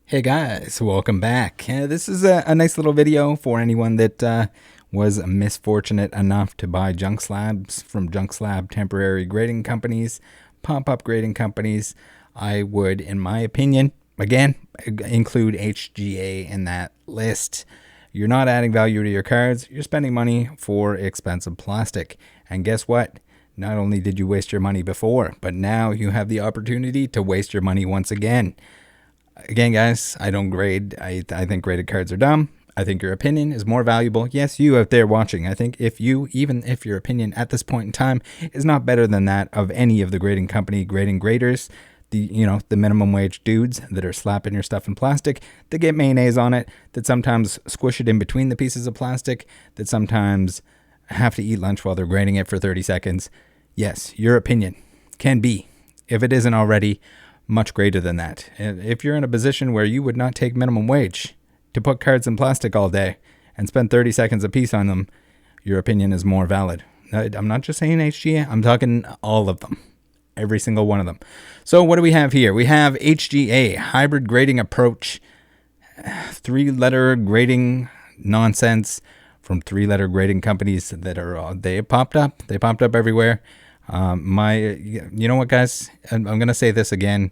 Hey guys, welcome back. This is a nice little video for anyone that was misfortunate enough to buy junk slabs from junk slab temporary grading companies, pop-up grading companies. I would, in my opinion, again, include HGA in that list. You're not adding value to your cards, you're spending money for expensive plastic. And guess what? Not only did you waste your money before, but now you have the opportunity to waste your money once again. Again, guys, I don't grade. I think graded cards are dumb. I think your opinion is more valuable. Yes, you out there watching. I think even if your opinion at this point in time is not better than that of any of the grading company grading graders, the minimum wage dudes that are slapping your stuff in plastic, that get mayonnaise on it, that sometimes squish it in between the pieces of plastic, that sometimes have to eat lunch while they're grading it for 30 seconds. Yes, your opinion can be, if it isn't already, much greater than that. If you're in a position where you would not take minimum wage to put cards in plastic all day and spend 30 seconds a piece on them, your opinion is more valid. I'm not just saying HGA, I'm talking all of them. Every single one of them. So what do we have here? We have HGA, hybrid grading approach, 3-letter grading nonsense from 3-letter grading companies that are, they popped up everywhere. You know what, guys, I'm going to say this again,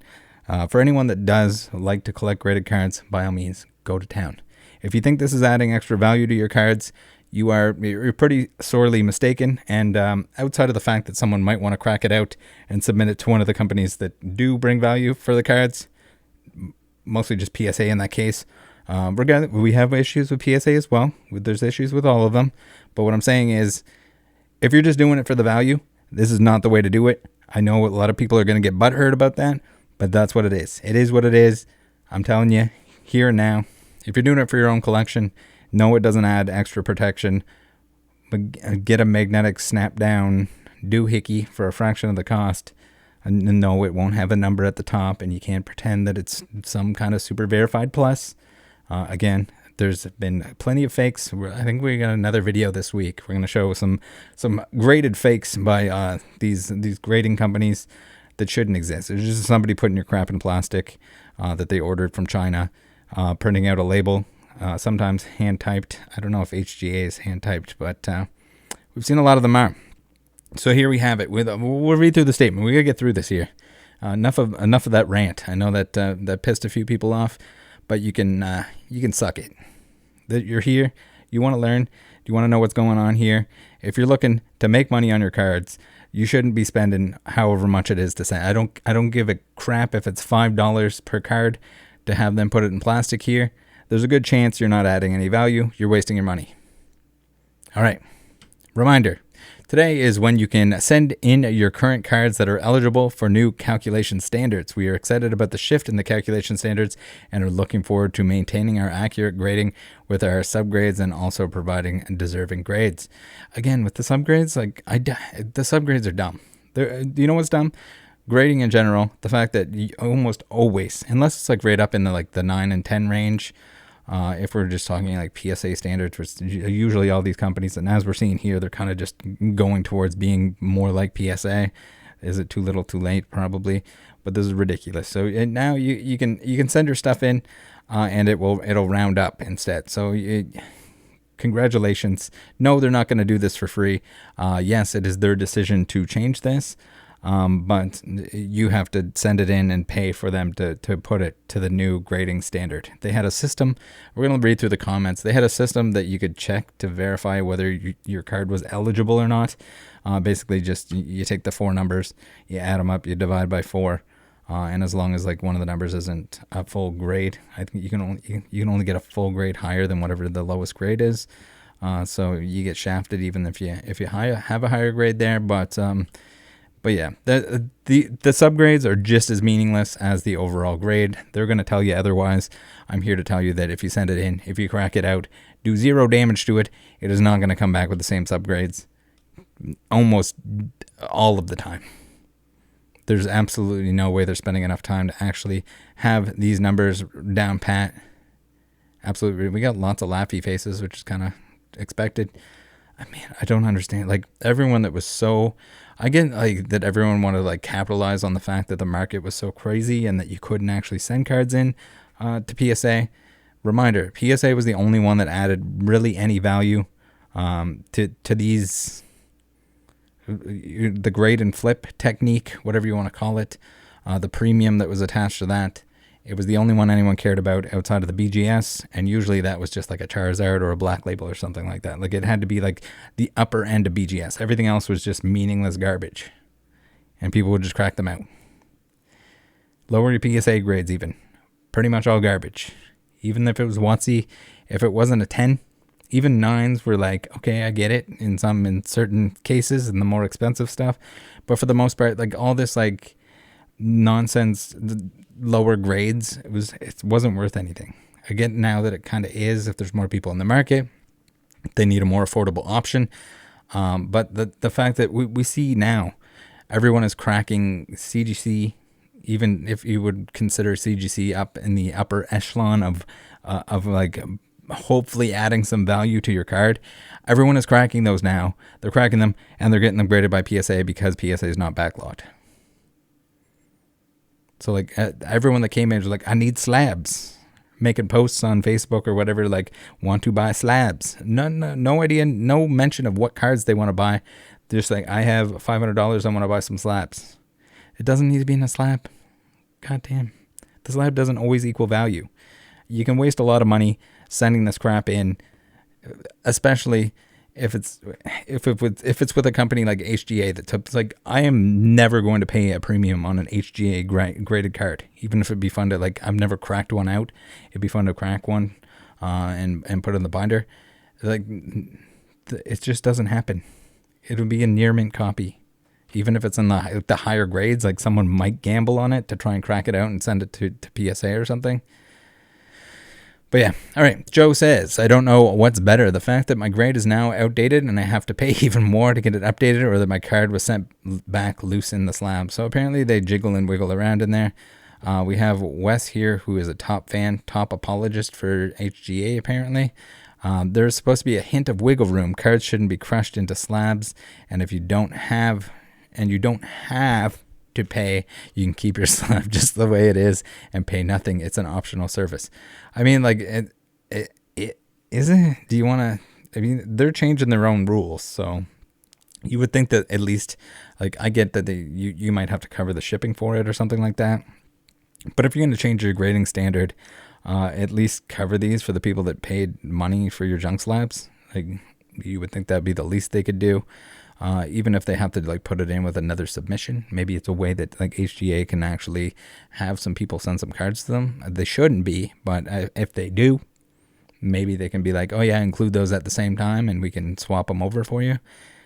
for anyone that does like to collect graded cards, by all means, go to town. If you think this is adding extra value to your cards, you're pretty sorely mistaken. And outside of the fact that someone might want to crack it out and submit it to one of the companies that do bring value for the cards, mostly just PSA in that case. We have issues with PSA as well. There's issues with all of them. But what I'm saying is, if you're just doing it for the value, this is not the way to do it. I know a lot of people are going to get butthurt about that, but that's what it is. It is what it is. I'm telling you, here and now, if you're doing it for your own collection, no, it doesn't add extra protection. But get a magnetic snap down doohickey for a fraction of the cost. And no, it won't have a number at the top, and you can't pretend that it's some kind of super verified plus. Again, there's been plenty of fakes. I think we got another video this week. We're going to show some graded fakes by these grading companies that shouldn't exist. It's just somebody putting your crap in plastic that they ordered from China, printing out a label, sometimes hand-typed. I don't know if HGA is hand-typed, but we've seen a lot of them are. So here we have it. We'll read through the statement. We got to get through this here. Enough of that rant. I know that pissed a few people off, but you can suck it. That you're here, you want to learn, you want to know what's going on here. If you're looking to make money on your cards, you shouldn't be spending however much it is to send. I don't give a crap if it's $5 per card to have them put it in plastic here. There's a good chance you're not adding any value. You're wasting your money. All right. Reminder. Today is when you can send in your current cards that are eligible for new calculation standards. We are excited about the shift in the calculation standards and are looking forward to maintaining our accurate grading with our subgrades and also providing deserving grades. Again, with the subgrades, the subgrades are dumb. You know what's dumb? Grading in general, the fact that you almost always, unless it's right up in the 9 and 10 range, if we're just talking like PSA standards, which usually all these companies, and as we're seeing here, they're kind of just going towards being more like PSA. Is it too little, too late? Probably, but this is ridiculous. So now you can send your stuff in, and it'll round up instead. So congratulations. No, they're not going to do this for free. Yes, it is their decision to change this. But you have to send it in and pay for them to put it to the new grading standard. They had a system. We're going to read through the comments. They had a system that you could check to verify whether your card was eligible or not. Basically, just you take the 4 numbers, you add them up, you divide by 4. And as long as one of the numbers isn't a full grade, I think you can only get a full grade higher than whatever the lowest grade is. So you get shafted even if you have a higher grade there. But yeah, the subgrades are just as meaningless as the overall grade. They're going to tell you otherwise. I'm here to tell you that if you send it in, if you crack it out, do 0 damage to it, it is not going to come back with the same subgrades almost all of the time. There's absolutely no way they're spending enough time to actually have these numbers down pat. Absolutely. We got lots of laughy faces, which is kind of expected. I mean, I don't understand. Everyone that was so... I get that everyone wanted to capitalize on the fact that the market was so crazy and that you couldn't actually send cards in. to PSA. Reminder, PSA was the only one that added really any value to these, the grade and flip technique, whatever you want to call it, the premium that was attached to that. It was the only one anyone cared about outside of the BGS, and usually that was just like a Charizard or a Black Label or something like that. Like, it had to be like the upper end of BGS. Everything else was just meaningless garbage, and people would just crack them out. Lower your PSA grades even. Pretty much all garbage. Even if it was WotC, if it wasn't a 10, even 9s were like, okay, I get it in certain cases and the more expensive stuff. But for the most part, like all this like nonsense lower grades, it wasn't worth anything. Again, now that it kind of is, if there's more people in the market, they need a more affordable option. But the fact that we see now, everyone is cracking CGC, even if you would consider CGC up in the upper echelon of like hopefully adding some value to your card. Everyone is cracking those now. They're cracking them, and they're getting them graded by PSA because PSA is not backlogged. So like everyone that came in was like, I need slabs, making posts on Facebook or whatever, like, want to buy slabs. No idea, no mention of what cards they want to buy. They're just like, I have $500, I want to buy some slabs. It doesn't need to be in a slab. God damn. The slab doesn't always equal value. You can waste a lot of money sending this crap in, especially if it's with a company like HGA that's like, I am never going to pay a premium on an HGA graded card, even if it'd be fun to, like, I've never cracked one out. It'd be fun to crack one and put it in the binder. Like, it just doesn't happen. It would be a near mint copy. Even if it's in the higher grades, like someone might gamble on it to try and crack it out and send it to PSA or something. But yeah, all right. Joe says, I don't know what's better, the fact that my grade is now outdated and I have to pay even more to get it updated, or that my card was sent back loose in the slab. So apparently they jiggle and wiggle around in there. We have Wes here, who is a top apologist for HGA apparently. There's supposed to be a hint of wiggle room. Cards shouldn't be crushed into slabs, and if you don't have to pay, you can keep your slab just the way it is and pay nothing. It's an optional service. I mean, like, it isn't. Do you want to? I mean, they're changing their own rules, so you would think that at least, like, I get that you might have to cover the shipping for it or something like that. But if you're going to change your grading standard, at least cover these for the people that paid money for your junk slabs. Like, you would think that'd be the least they could do. Even if they have to, like, put it in with another submission, maybe it's a way that, like, HGA can actually have some people send some cards to them. They shouldn't be, but if they do, maybe they can be like, oh yeah, include those at the same time and we can swap them over for you.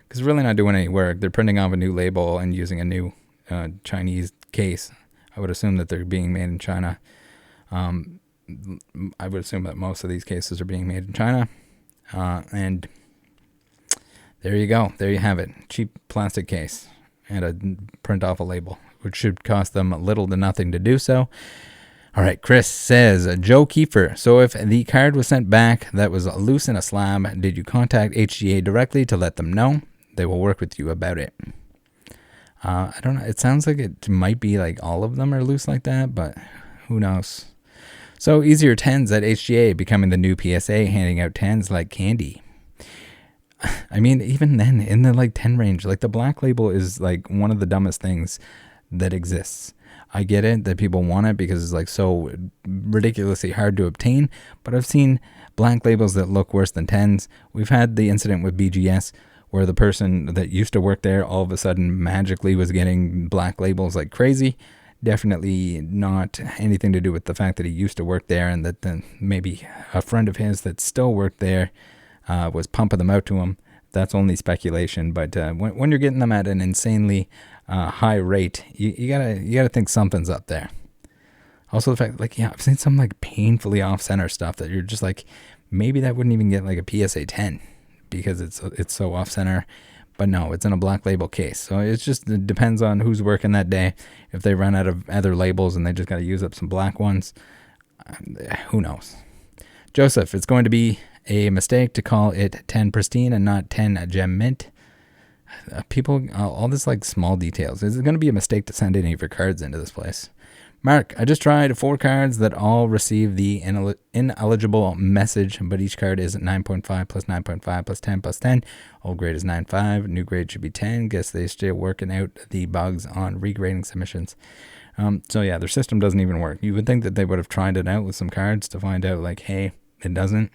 Because they're really not doing any work. They're printing off a new label and using a new Chinese case. I would assume that they're being made in China. I would assume that most of these cases are being made in China. And there you go. There you have it. Cheap plastic case and a print off a label, which should cost them little to nothing to do so. All right, Chris says, Joe Kiefer, so if the card was sent back that was loose in a slab, did you contact HGA directly to let them know? They will work with you about it. I don't know. It sounds like it might be like all of them are loose like that, but who knows? So easier 10s at HGA becoming the new PSA, handing out 10s like candy. I mean, even then, in the like 10 range, like the Black Label is like one of the dumbest things that exists. I get it that people want it because it's like so ridiculously hard to obtain, but I've seen Black Labels that look worse than 10s. We've had the incident with BGS where the person that used to work there all of a sudden magically was getting Black Labels like crazy. Definitely not anything to do with the fact that he used to work there and that then maybe a friend of his that still worked there was pumping them out to him. That's only speculation, but when you're getting them at an insanely high rate, you gotta think something's up there. Also, the fact, like, yeah, I've seen some like painfully off-center stuff that you're just like, maybe that wouldn't even get like a PSA 10 because it's so off-center. But no, it's in a Black Label case, so it depends on who's working that day. If they run out of other labels and they just got to use up some black ones, who knows? Joseph, it's going to be a mistake to call it 10 pristine and not 10 gem mint. People, all this like small details. Is it going to be a mistake to send any of your cards into this place? Mark, I just tried 4 cards that all receive the ineligible message, but each card is 9.5 plus 9.5 plus 10 plus 10. Old grade is 9.5. New grade should be 10. Guess they're still working out the bugs on regrading submissions. So yeah, their system doesn't even work. You would think that they would have tried it out with some cards to find out, like, hey, it doesn't.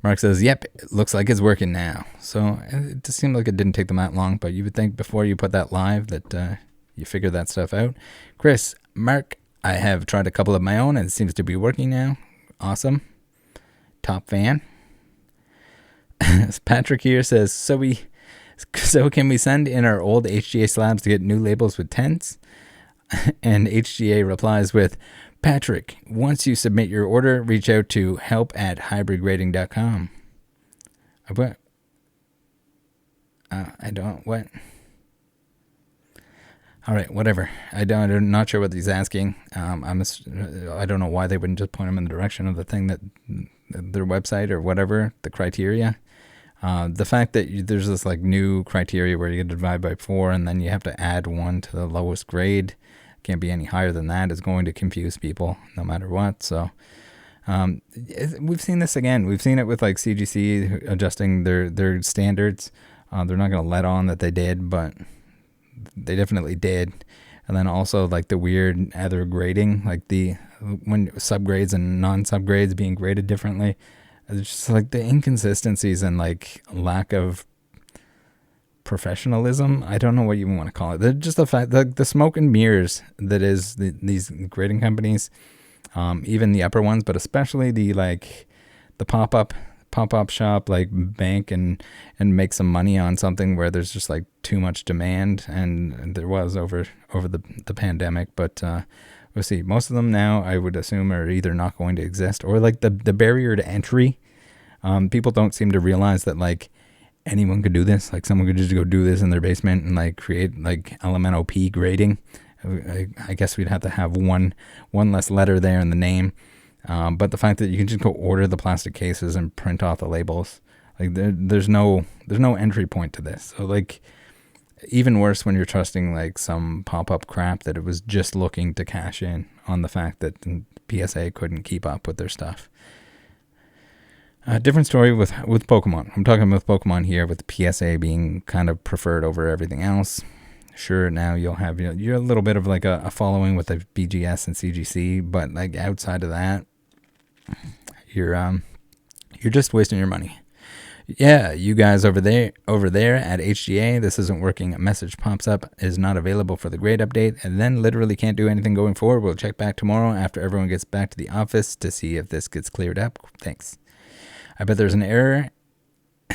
Mark says, yep, it looks like it's working now. So it just seemed like it didn't take them that long, but you would think before you put that live that you figure that stuff out. Chris, Mark, I have tried a couple of my own and it seems to be working now. Awesome. Top fan. Patrick here says, so can we send in our old HGA slabs to get new labels with 10s? And HGA replies with, Patrick, once you submit your order, reach out to help@hybridgrading.com. What? All right, whatever. I'm not sure what he's asking. I don't know why they wouldn't just point him in the direction of the thing that their website or whatever, the criteria. The fact that there's this like new criteria where you divide by 4 and then you have to add 1 to the lowest grade. Can't be any higher than that is going to confuse people no matter what. So we've seen this again. We've seen it with like CGC adjusting their standards. They're not going to let on that they did, but they definitely did. And then also like the weird other grading, like when subgrades and non-subgrades being graded differently. It's just like the inconsistencies and like lack of professionalism. I don't know what you want to call it. They're just the fact that the smoke and mirrors that is these grading companies, even the upper ones, but especially the pop-up shop, like bank and make some money on something where there's just like too much demand, and there was over the pandemic. But we'll see. Most of them now, I would assume, are either not going to exist or like the barrier to entry. People don't seem to realize that like anyone could do this. Like someone could just go do this in their basement and like create like LMNOP grading. I guess we'd have to have one less letter there in the name. But the fact that you can just go order the plastic cases and print off the labels, like there's no entry point to this. So like even worse when you're trusting like some pop-up crap that it was just looking to cash in on the fact that PSA couldn't keep up with their stuff. Different story with Pokemon. I'm talking with Pokemon here, with the PSA being kind of preferred over everything else. Sure, now you'll have you're a little bit of like a following with the BGS and CGC, but like outside of that, you're just wasting your money. Yeah, you guys over there at HGA, this isn't working. A message pops up, is not available for the grade update, and then literally can't do anything going forward. We'll check back tomorrow after everyone gets back to the office to see if this gets cleared up. Thanks. I bet there's an error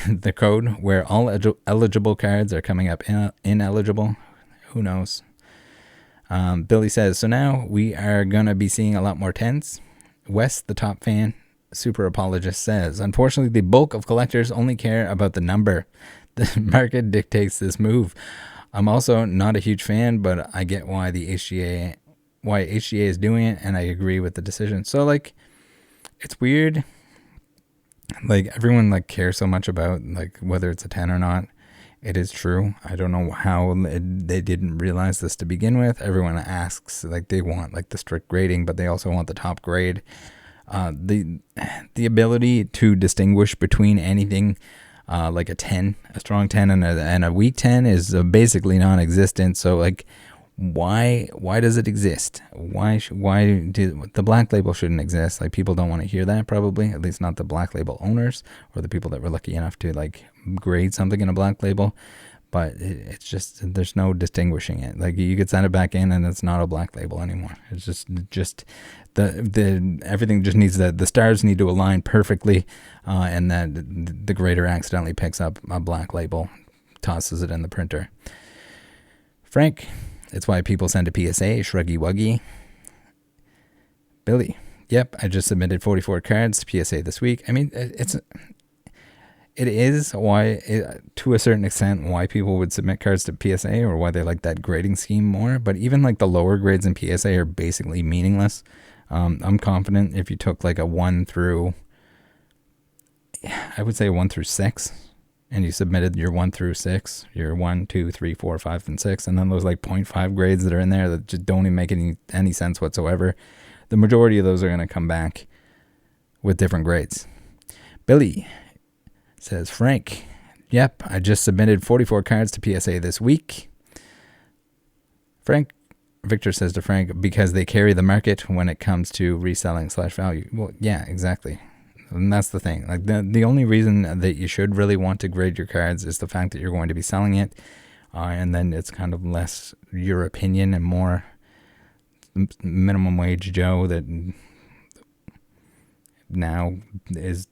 in the code where all eligible cards are coming up ineligible. Who knows? Billy says, so now we are going to be seeing a lot more 10s. Wes, the top fan, super apologist, says, unfortunately, the bulk of collectors only care about the number. The market dictates this move. I'm also not a huge fan, but I get why HGA is doing it, and I agree with the decision. So, like, it's weird. Like, everyone, like, cares so much about, like, whether it's a 10 or not. It is true. I don't know how they didn't realize this to begin with. Everyone asks, like, they want, like, the strict grading, but they also want the top grade. The ability to distinguish between anything like a 10, a strong 10, and a weak 10 is basically non-existent. So, like, why does it exist? Why the black label shouldn't exist? Like, people don't want to hear that, probably, at least not the black label owners or the people that were lucky enough to like grade something in a black label. But it's just, there's no distinguishing it. Like, you could send it back in and it's not a black label anymore. It's just the everything just needs the stars need to align perfectly, and that the grader accidentally picks up a black label, tosses it in the printer. Frank, it's why people send a PSA, shruggy wuggy. Billy, yep, I just submitted 44 cards to PSA this week. I mean, it is why, to a certain extent, why people would submit cards to PSA, or why they like that grading scheme more. But even like the lower grades in PSA are basically meaningless. I'm confident if you took like a 1 through, I would say 1 through 6, and you submitted your 1 through 6, your 1, 2, 3, 4, 5, and 6, and then those like 0.5 grades that are in there that just don't even make any sense whatsoever, the majority of those are going to come back with different grades. Billy says, Frank, yep, I just submitted 44 cards to PSA this week. Victor says to Frank, because they carry the market when it comes to reselling / value. Well, yeah, exactly. And that's the thing. Like the only reason that you should really want to grade your cards is the fact that you're going to be selling it. And then it's kind of less your opinion and more minimum wage Joe that now is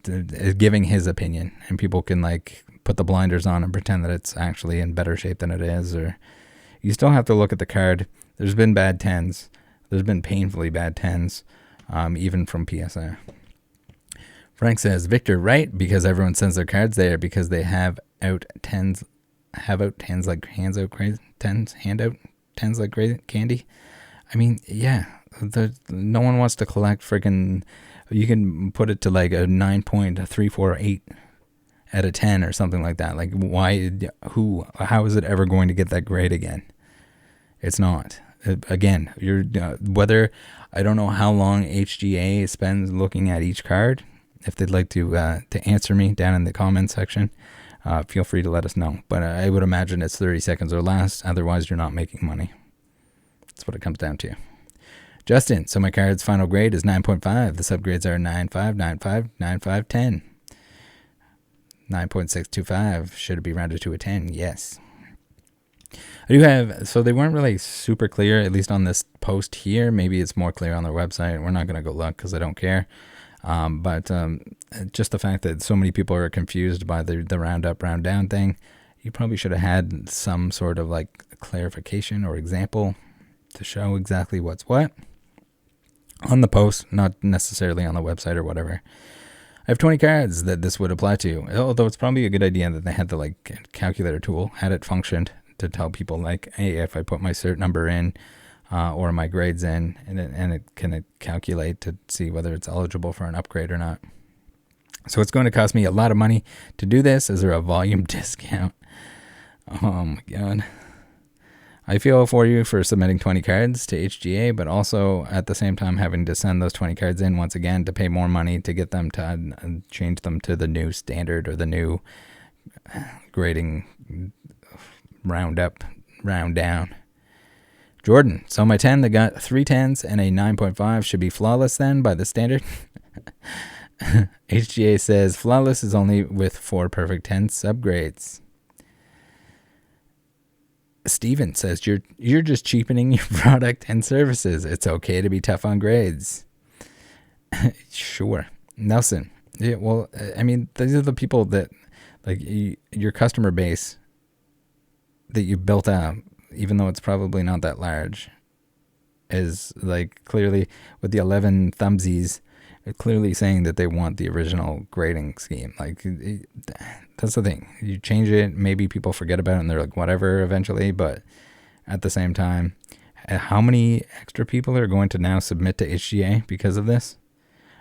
giving his opinion, and people can like put the blinders on and pretend that it's actually in better shape than it is. Or you still have to look at the card. There's been bad 10s. There's been painfully bad 10s, even from PSA. Frank says, Victor, right? Because everyone sends their cards there because they have out 10s like hands out crazy 10s, hand out 10s like crazy candy. I mean, yeah, no one wants to collect freaking. You can put it to like a 9.348 out of 10 or something like that. Like, why? How is it ever going to get that grade again? It's not. Again, whether I don't know how long HGA spends looking at each card. If they'd like to answer me down in the comments section, feel free to let us know. But I would imagine it's 30 seconds or less. Otherwise, you're not making money. That's what it comes down to. Justin, so my card's final grade is 9.5. The subgrades are 9.5, 9.5, 9.5, 10. 9.625. Should it be rounded to a 10? Yes. I do have, so they weren't really super clear, at least on this post here. Maybe it's more clear on their website. We're not going to go look because I don't care. But just the fact that so many people are confused by the round up, round down thing, you probably should have had some sort of like clarification or example to show exactly what's what on the post, not necessarily on the website or whatever. I have 20 cards that this would apply to, although it's probably a good idea that they had the like calculator tool, had it functioned to tell people like, hey, if I put my cert number in or my grades in, and it can calculate to see whether it's eligible for an upgrade or not. So it's going to cost me a lot of money to do this. Is there a volume discount? Oh my God. I feel for you for submitting 20 cards to HGA, but also at the same time having to send those 20 cards in once again to pay more money to get them to change them to the new standard or the new grading round up, round down. Jordan, so my 10 that got 3 10s and a 9.5 should be flawless then by the standard? HGA says flawless is only with 4 perfect 10 subgrades. Steven says you're just cheapening your product and services. It's okay to be tough on grades. Sure. Nelson. Yeah, well, I mean, these are the people that, like, your customer base that you built up, even though it's probably not that large, is like clearly with the 11 thumbsies, clearly saying that they want the original grading scheme. Like, that's the thing. You change it, maybe people forget about it and they're like, whatever, eventually. But at the same time, how many extra people are going to now submit to HGA because of this?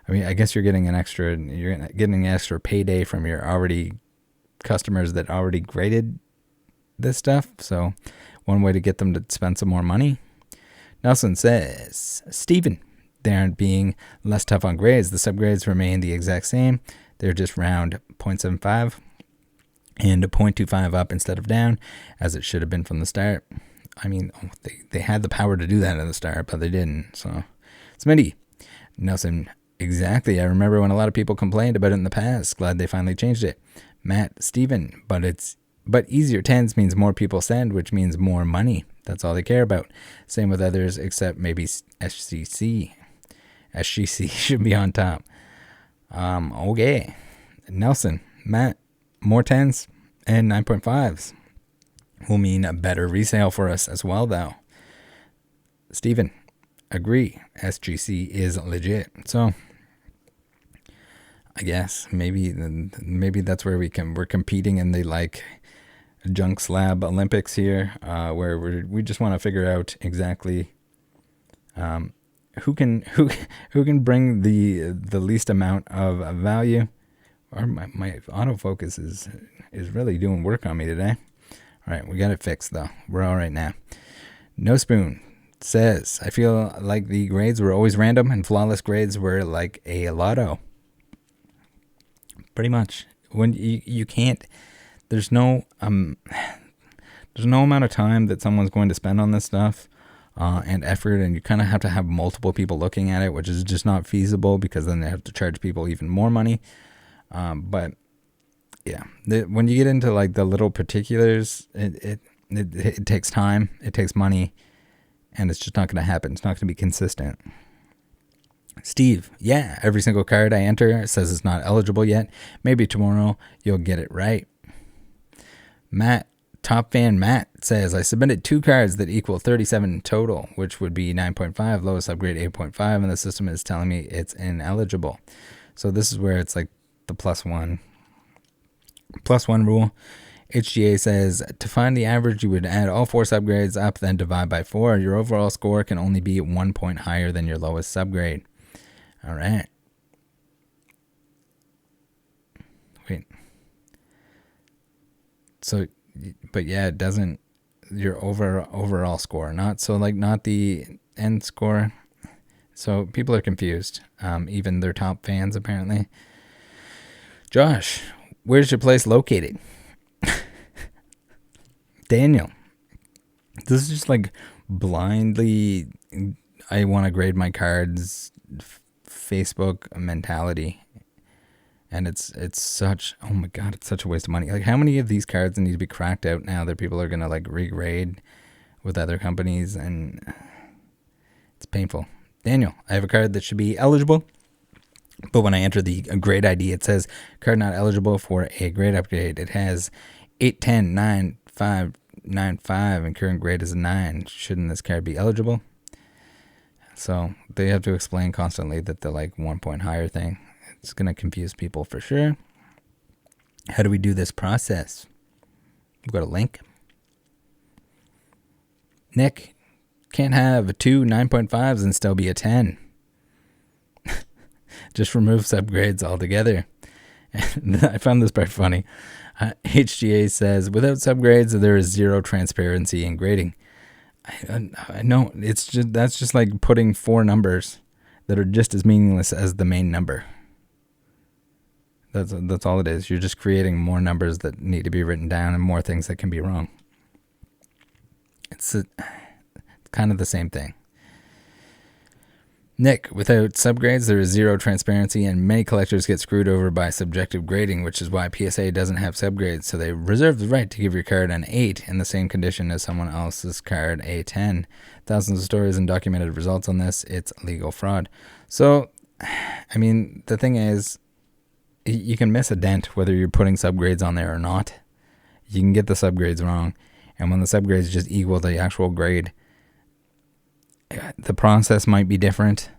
I mean, I guess you're getting an extra payday from your already customers that already graded this stuff. So one way to get them to spend some more money. Nelson says, Steven, they aren't being less tough on grades. The subgrades remain the exact same. They're just round 0.75 and 0.25 up instead of down, as it should have been from the start. I mean, they had the power to do that at the start, but they didn't. So, Smitty, Nelson, exactly. I remember when a lot of people complained about it in the past. Glad they finally changed it. Matt, Steven, but easier 10s means more people send, which means more money. That's all they care about. Same with others, except maybe SGC. SGC should be on top. Okay. Nelson, Matt, more 10s and 9.5s will mean a better resale for us as well, though. Steven, agree. SGC is legit. So, I guess maybe that's where we're competing in the like junk slab Olympics here, where we just want to figure out exactly who can bring the least amount of value My autofocus is really doing work on me today. All right, we got it fixed though. We're all right now. No Spoon says, I feel like the grades were always random and flawless grades were like a lotto. Pretty much. When you can't, there's no amount of time that someone's going to spend on this stuff and effort, and you kind of have to have multiple people looking at it, which is just not feasible because then they have to charge people even more money. But yeah, when you get into like the little particulars, it takes time, it takes money, and it's just not going to happen. It's not going to be consistent. Steve, yeah, every single card I enter says it's not eligible yet. Maybe tomorrow you'll get it right. Matt, Top Fan Matt says, I submitted 2 cards that equal 37 total, which would be 9.5, lowest upgrade 8.5, and the system is telling me it's ineligible. So this is where it's like the plus one rule. HGA says, to find the average, you would add all 4 subgrades up, then divide by 4. Your overall score can only be 1 point higher than your lowest subgrade. All right. Wait. So, but yeah, it doesn't, your overall score, not the end score. So people are confused. Even their top fans, apparently. Josh, where's your place located? Daniel, this is just like blindly, I want to grade my cards Facebook mentality. And it's such, oh my God, it's such a waste of money. Like, how many of these cards need to be cracked out now that people are going to like regrade with other companies? And it's painful. Daniel, I have a card that should be eligible, but when I enter the grade ID, it says card not eligible for a grade upgrade. It has 8, 10, 9, 5, 9, 5, and current grade is a 9. Shouldn't this card be eligible? So they have to explain constantly that the like 1 point higher thing, it's going to confuse people for sure. How do we do this process? We've got a link. Nick, can't have 2 9.5s and still be a 10. Just remove subgrades altogether. I found this part funny. HGA says, without subgrades, there is zero transparency in grading. I know, that's just like putting 4 numbers that are just as meaningless as the main number. That's all it is. You're just creating more numbers that need to be written down and more things that can be wrong. It's kind of the same thing. Nick, without subgrades, there is zero transparency, and many collectors get screwed over by subjective grading, which is why PSA doesn't have subgrades, so they reserve the right to give your card an 8 in the same condition as someone else's card a 10. Thousands of stories and documented results on this. It's legal fraud. So, I mean, the thing is, you can miss a dent whether you're putting subgrades on there or not. You can get the subgrades wrong, and when the subgrades just equal the actual grade, the process might be different,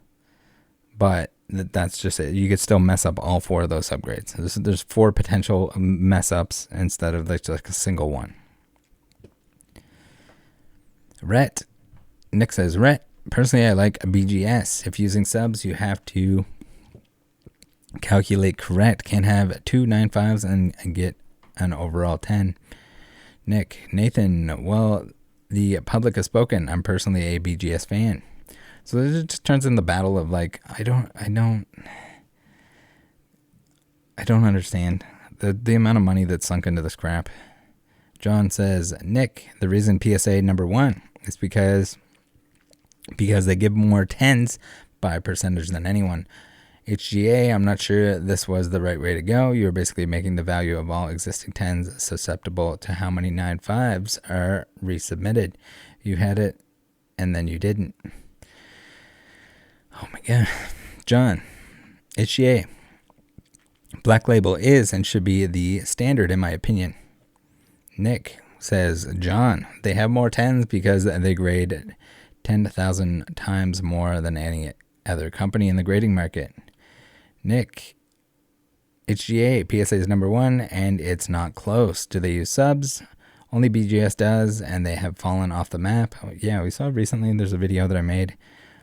but that's just it. You could still mess up all 4 of those subgrades. There's 4 potential mess ups instead of like a single one. Rhett. Nick says, Rhett, personally I like a BGS. If using subs, you have to calculate correct. Can't have 2 9.5s and get an overall 10. Nathan, well, the public has spoken. I'm personally a BGS fan. So it just turns in the battle of like, I don't understand the amount of money that's sunk into this crap. John says, Nick, the reason PSA number 1 is because they give more 10s by percentage than anyone. HGA, I'm not sure this was the right way to go. You're basically making the value of all existing 10s susceptible to how many 9.5s are resubmitted. You had it, and then you didn't. Oh my God. John, HGA, Black Label is and should be the standard in my opinion. Nick says, John, they have more 10s because they grade 10,000 times more than any other company in the grading market. Nick, HGA, PSA is number 1, and it's not close. Do they use subs? Only BGS does, and they have fallen off the map. Yeah, we saw recently, there's a video that I made.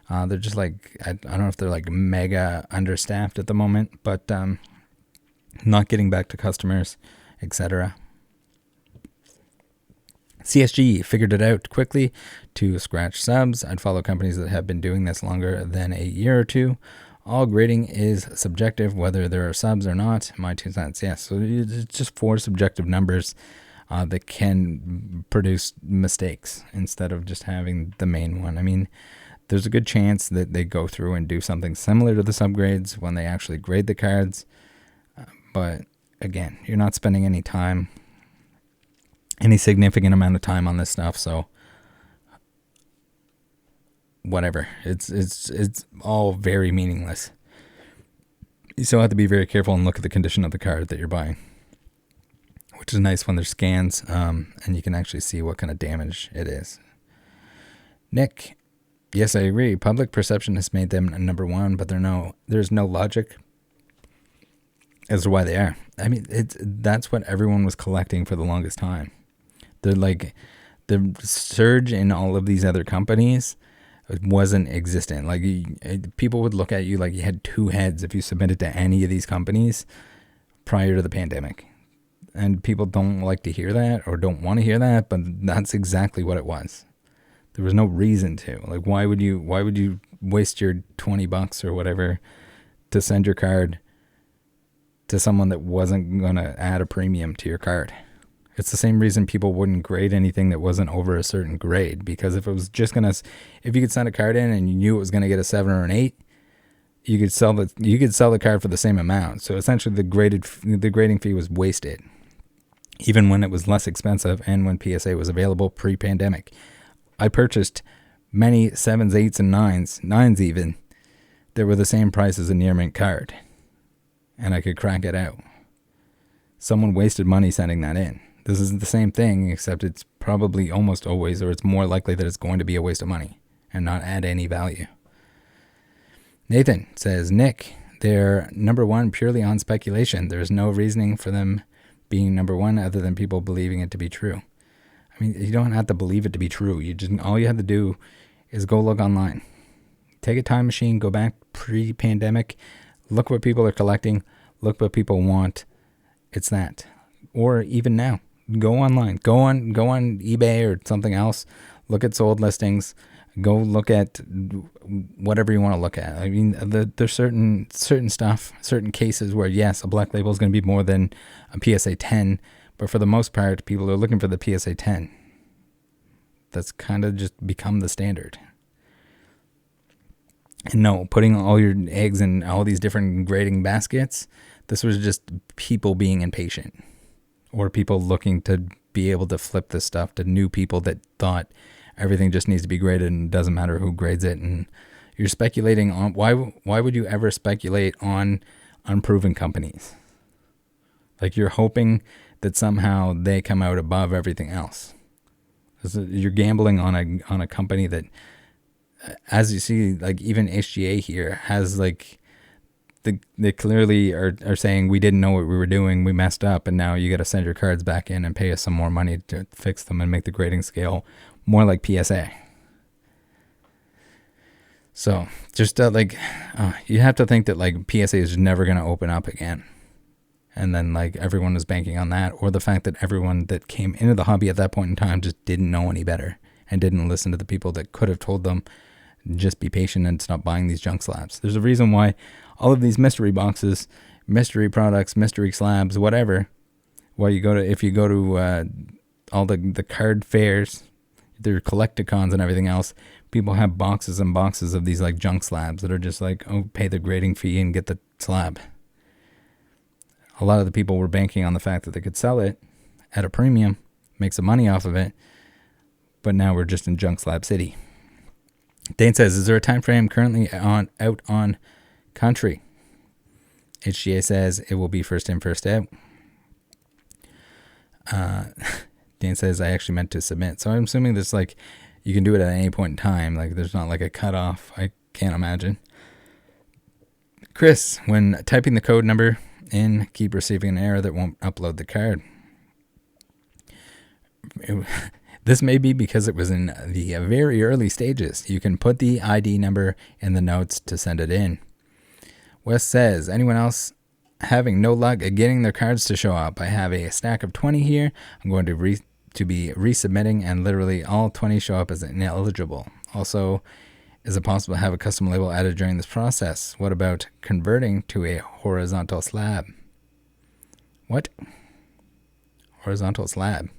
They're just like, I don't know if they're like mega understaffed at the moment, but not getting back to customers, etc. CSG figured it out quickly to scratch subs. I'd follow companies that have been doing this longer than a year or two. All grading is subjective, whether there are subs or not. My 2 cents, yes. So it's just 4 subjective numbers that can produce mistakes instead of just having the main one. I mean, there's a good chance that they go through and do something similar to the subgrades when they actually grade the cards. But again, you're not spending any significant amount of time on this stuff, so whatever. It's all very meaningless. You still have to be very careful and look at the condition of the card that you're buying, which is nice when there's scans, and you can actually see what kind of damage it is. Nick, yes, I agree. Public perception has made them number one, but there's no logic as to why they are. I mean, that's what everyone was collecting for the longest time. They're like, the surge in all of these other companies wasn't existent. Like, people would look at you like you had 2 heads if you submitted to any of these companies prior to the pandemic. And people don't like to hear that or don't want to hear that, but that's exactly what it was. There was no reason to. Like, why would you waste your $20 or whatever to send your card to someone that wasn't going to add a premium to your card? It's the same reason people wouldn't grade anything that wasn't over a certain grade, because if you could send a card in and you knew it was going to get a 7 or an 8, you could sell the card for the same amount. So essentially the grading fee was wasted, even when it was less expensive and when PSA was available pre-pandemic. I purchased many 7s, 8s, and 9s even, that were the same price as a near mint card, and I could crack it out. Someone wasted money sending that in. This is the same thing, except it's probably almost always, or it's more likely that it's going to be a waste of money and not add any value. Nathan says, Nick, they're number one purely on speculation. There's no reasoning for them being number one other than people believing it to be true. I mean, you don't have to believe it to be true. All you have to do is go look online. Take a time machine, go back pre-pandemic, look what people are collecting, look what people want. It's that. Or even now, go online, go on eBay or something else, look at sold listings, go look at whatever you want to look at. I mean, there's certain stuff, certain cases where, yes, a black label is going to be more than a PSA 10, but for the most part, people are looking for the PSA 10. That's kind of just become the standard. And no, putting all your eggs in all these different grading baskets, this was just people being impatient, or people looking to be able to flip this stuff to new people that thought everything just needs to be graded and it doesn't matter who grades it. And you're speculating on, why would you ever speculate on unproven companies? Like, you're hoping that somehow they come out above everything else. You're gambling on a company that, as you see, like even HGA here has like, they clearly are saying, we didn't know what we were doing, we messed up, and now you got to send your cards back in and pay us some more money to fix them and make the grading scale more like PSA. So just you have to think that like PSA is never going to open up again. And then like everyone was banking on that, or the fact that everyone that came into the hobby at that point in time just didn't know any better and didn't listen to the people that could have told them, just be patient and stop buying these junk slabs. There's a reason why all of these mystery boxes, mystery products, mystery slabs, whatever, if you go to all the card fairs, their collecticons and everything else, people have boxes and boxes of these like junk slabs that are just like, oh, pay the grading fee and get the slab. A lot of the people were banking on the fact that they could sell it at a premium, make some money off of it, but now we're just in junk slab city. Dane says, is there a time frame currently out on country? HGA says it will be first in, first out. Dan says, I actually meant to submit. So I'm assuming there's like, you can do it at any point in time. Like, there's not like a cutoff. I can't imagine. Chris, when typing the code number in, keep receiving an error that won't upload the card. This may be because it was in the very early stages. You can put the ID number in the notes to send it in. Wes says, anyone else having no luck at getting their cards to show up. I have a stack of 20 here. I'm going to be resubmitting, and literally all 20 show up as ineligible. Also, is it possible to have a custom label added during this process? What about converting to a horizontal slab? What? Horizontal slab.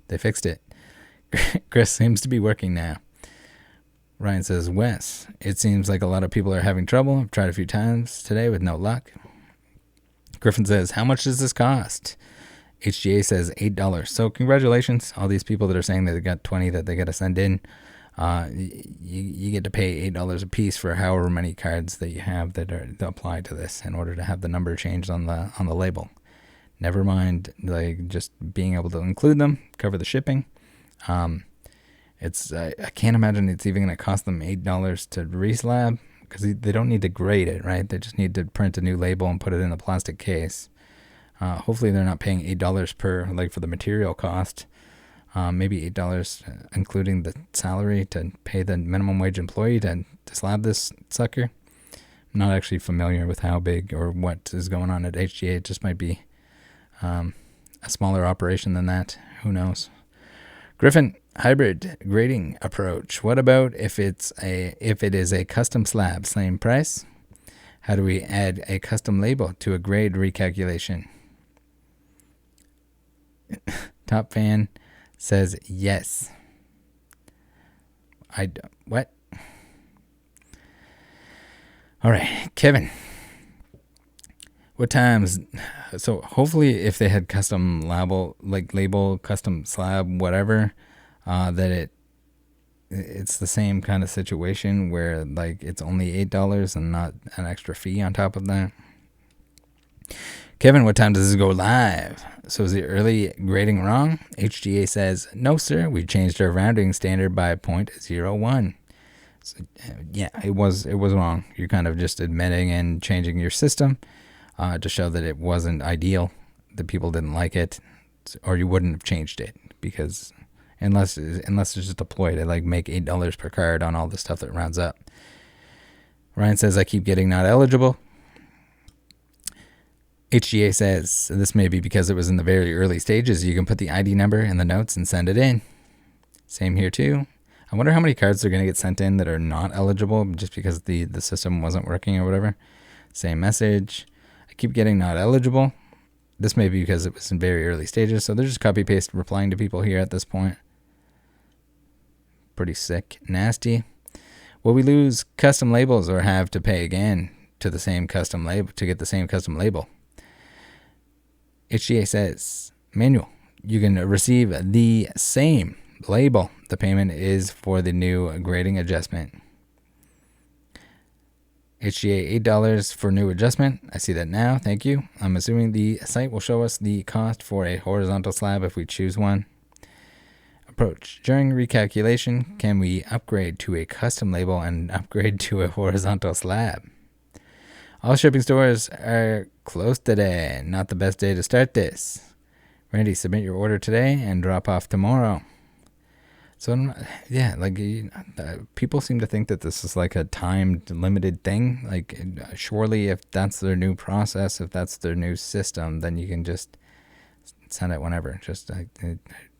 They fixed it. Chris seems to be working now. Ryan says, Wes, it seems like a lot of people are having trouble. I've tried a few times today with no luck. Griffin says, how much does this cost? HGA says $8. So congratulations, all these people that are saying that they got 20 that they got to send in. You get to pay $8 a piece for however many cards that you have that apply to this in order to have the number changed on the label. Never mind like just being able to include them, cover the shipping. I can't imagine it's even going to cost them $8 to reslab, because they don't need to grade it, right? They just need to print a new label and put it in a plastic case. Hopefully they're not paying $8 per, like, for the material cost. Maybe $8 including the salary to pay the minimum wage employee to slab this sucker. I'm not actually familiar with how big or what is going on at HGA. It just might be a smaller operation than that. Who knows? Griffin, hybrid grading approach. What about if it is a custom slab, same price? How do we add a custom label to a grade recalculation? Top fan says yes. What? All right, Kevin. What times? So hopefully, if they had custom label, custom slab, whatever, that it's the same kind of situation where like it's only $8 and not an extra fee on top of that. Kevin, what time does this go live? So is the early grading wrong? HGA says, no, sir. We changed our rounding standard by 0.01. So, yeah, it was wrong. You're kind of just admitting and changing your system to show that it wasn't ideal, that people didn't like it, or you wouldn't have changed it, because unless it's just a ploy to like make $8 per card on all the stuff that rounds up. Ryan says, I keep getting not eligible. HGA says, this may be because it was in the very early stages. You can put the ID number in the notes and send it in. Same here too. I wonder how many cards are going to get sent in that are not eligible just because the system wasn't working or whatever. Same message. I keep getting not eligible. This may be because it was in very early stages. So they're just copy paste replying to people here at this point. Pretty sick. Nasty. Will we lose custom labels or have to pay again to the same custom label to get the same custom label? HGA says, manual, you can receive the same label. The payment is for the new grading adjustment. HGA $8 for new adjustment. I see that now. Thank you. I'm assuming the site will show us the cost for a horizontal slab if we choose one. Approach. During recalculation, can we upgrade to a custom label and upgrade to a horizontal slab? All shipping stores are closed today. Not the best day to start this. Randy, submit your order today and drop off tomorrow. So, yeah, like people seem to think that this is like a timed, limited thing. Like, surely if that's their new process, if that's their new system, then you can just send it whenever. Just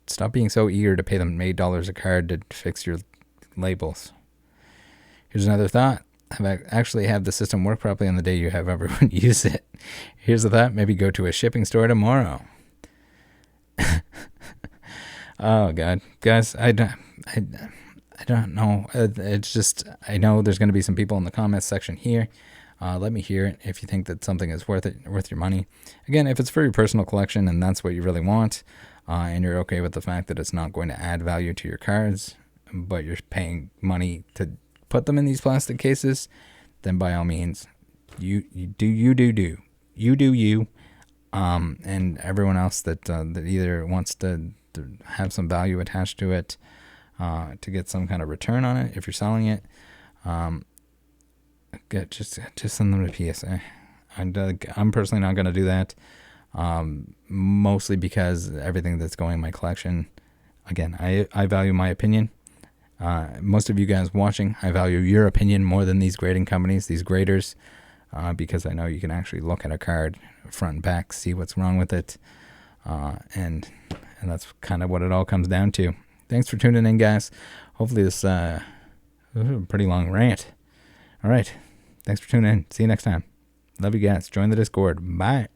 stop being so eager to pay them $8 a card to fix your labels. Here's another thought. Actually have the system work properly on the day you have everyone use it. Here's a thought. Maybe go to a shipping store tomorrow. Oh God, guys, I don't know. It's just, I know there's going to be some people in the comments section here. Let me hear it if you think that something is worth your money. Again, if it's for your personal collection and that's what you really want, and you're okay with the fact that it's not going to add value to your cards, but you're paying money to put them in these plastic cases, then by all means, you do you. And everyone else that either wants to have some value attached to it, to get some kind of return on it if you're selling it, just send them to PSA. I'm personally not going to do that, mostly because everything that's going in my collection, again, I value my opinion. Most of you guys watching, I value your opinion more than these grading companies, these graders. because I know you can actually look at a card front and back, see what's wrong with it, and that's kind of what it all comes down to. Thanks for tuning in, guys. Hopefully this was a pretty long rant. All right, thanks for tuning in. See you next time. Love you guys. Join the Discord. Bye.